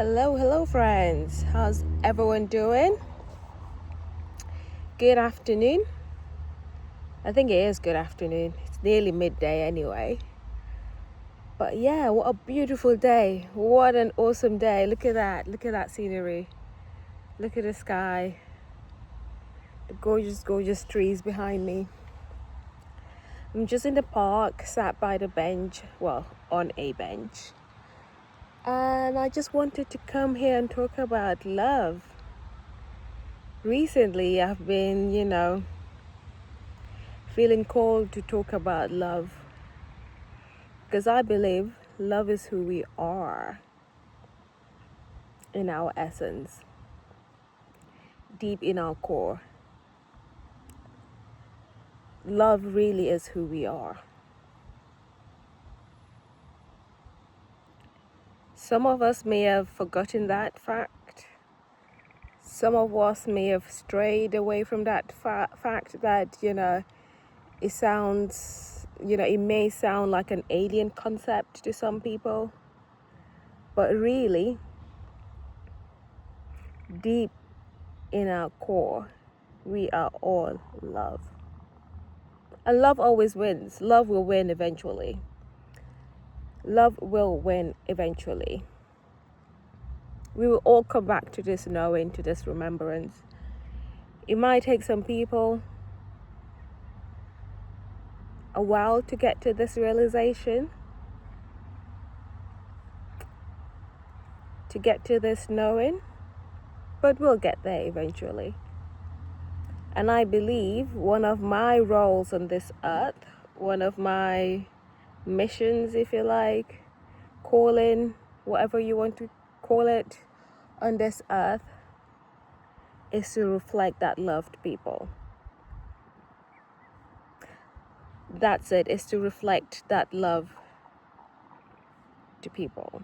Hello, friends. How's everyone doing? Good afternoon. I think it is good afternoon. It's nearly midday anyway. But yeah, what a beautiful day. What an awesome day. Look at that. Look at that scenery. Look at the sky. The gorgeous trees behind me. I'm just in the park, sat by the bench. Well, on a bench. And I just wanted to come here and talk about love. Recently, I've been, feeling called to talk about love because I believe love is who we are in our essence, deep in our core. Love really is who we are. Some of us may have forgotten that fact. Some of us may have strayed away from that fact that, it sounds, it may sound like an alien concept to some people. But really, deep in our core, we are all love. And love always wins. Love will win eventually. Love will win eventually. We will all come back to this knowing, to this remembrance. It might take some people a while to get to this realization, to get to this knowing, but we'll get there eventually. And I believe one of my roles on this earth, one of my missions, if you like, calling, whatever you want to call it, on this earth, is to reflect that love to people. That's it, is to reflect that love to people.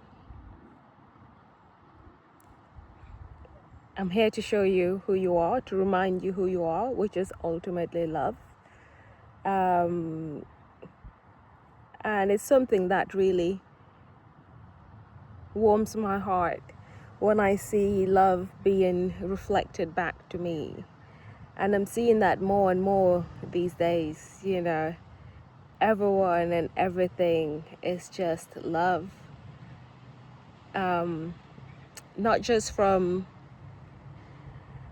I'm here to show you who you are, to remind you who you are, which is ultimately love. And it's something that really warms my heart when I see love being reflected back to me. And I'm seeing that more and more these days, everyone and everything is just love. Not just from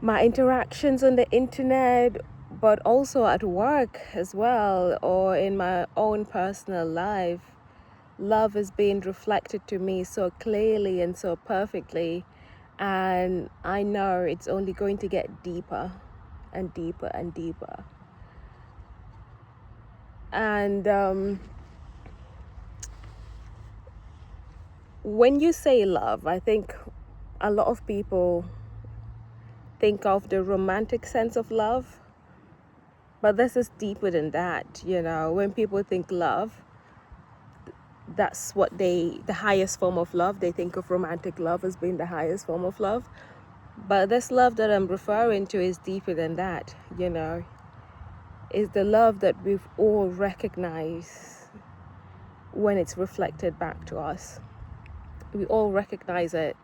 my interactions on the internet, but also at work as well, or in my own personal life. Love is being reflected to me so clearly and so perfectly, and I know it's only going to get deeper and deeper and deeper. And when you say love, I think a lot of people think of the romantic sense of love, but this is deeper than that. When people think love, that's what the highest form of love. They think of romantic love as being the highest form of love, but this love that I'm referring to is deeper than that. Is the love that we've all recognized when it's reflected back to us. We all recognize it.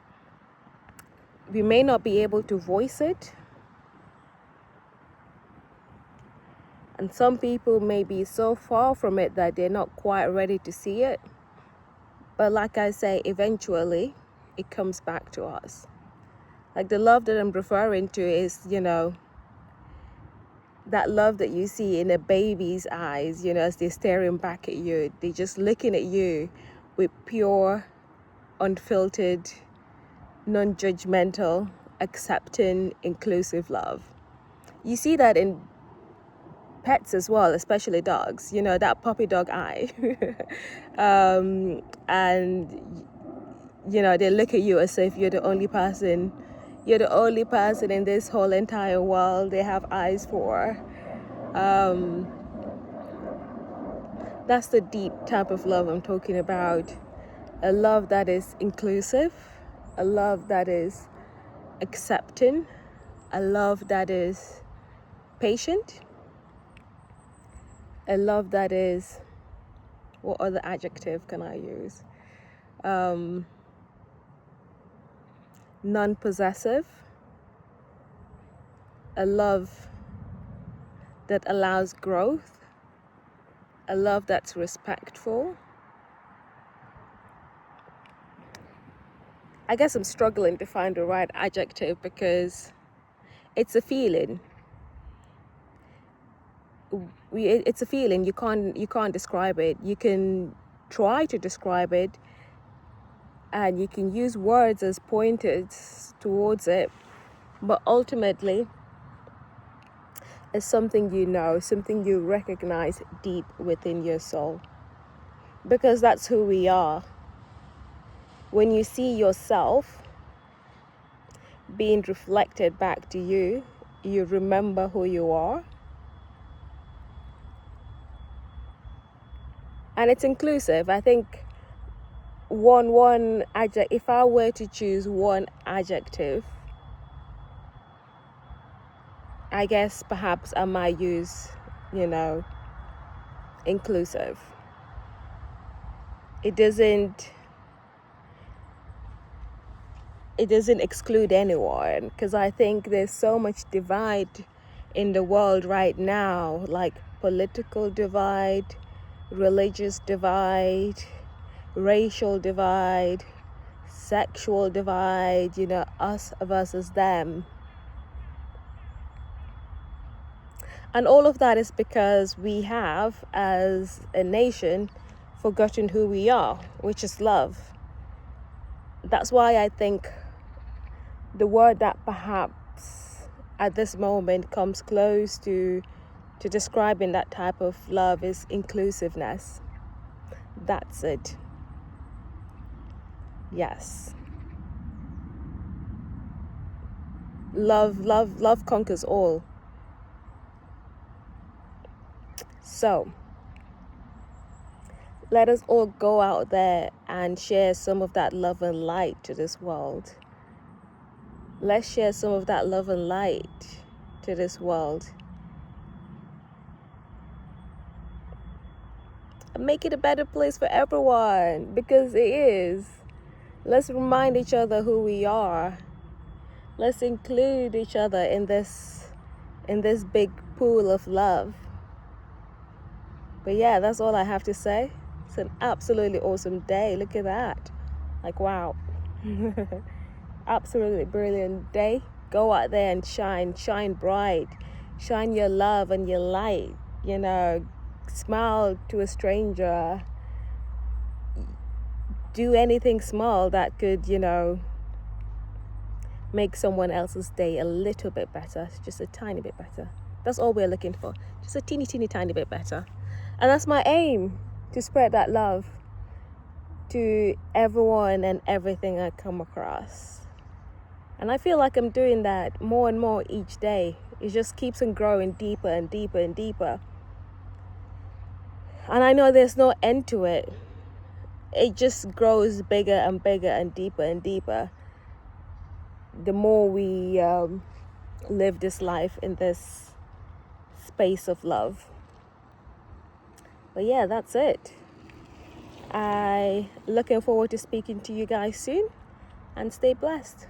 We may not be able to voice it, and some people may be so far from it that they're not quite ready to see it. But like I say, eventually it comes back to us. Like the love that I'm referring to is, that love that you see in a baby's eyes, as they're staring back at you. They're just looking at you with pure, unfiltered, non-judgmental, accepting, inclusive love. You see that in pets as well, especially dogs, that puppy dog eye. And they look at you as if you're the only person in this whole entire world they have eyes for. That's the deep type of love I'm talking about. A love that is inclusive, a love that is accepting, a love that is patient, a love that is, what other adjective can I use? non-possessive, a love that allows growth, a love that's respectful. I guess I'm struggling to find the right adjective because it's a feeling. It's a feeling. You can't describe it. You can try to describe it, and you can use words as pointers towards it, but ultimately it's something you know, something you recognize deep within your soul, because that's who we are. When you see yourself being reflected back to you, you remember who you are. And it's inclusive. I think one adjective, if I were to choose one adjective, I guess perhaps I might use, inclusive. It doesn't exclude anyone, because I think there's so much divide in the world right now, like political divide, religious divide, racial divide, sexual divide, us versus them. And all of that is because we have, as a nation, forgotten who we are, which is love. That's why I think the word that perhaps at this moment comes close to describing that type of love is inclusiveness. That's it. Yes. Love conquers all. So let us all go out there and share some of that love and light to this world. Let's share some of that love and light to this world. And make it a better place for everyone, because it is. Let's remind each other who we are. Let's include each other in this big pool of love. But yeah, that's all I have to say. It's an absolutely awesome day. Look at that. Like, wow. Absolutely brilliant day. Go out there and shine bright. Shine your love and your light. Smile to a stranger. Do anything small that could, make someone else's day a little bit better, just a tiny bit better. That's all we're looking for, just a teeny tiny bit better. And that's my aim, to spread that love to everyone and everything I come across. And I feel like I'm doing that more and more each day. It just keeps on growing deeper and deeper and deeper. And I know there's no end to it. It just grows bigger and bigger and deeper and deeper the more we live this life in this space of love. But yeah, that's it. I looking forward to speaking to you guys soon, and stay blessed.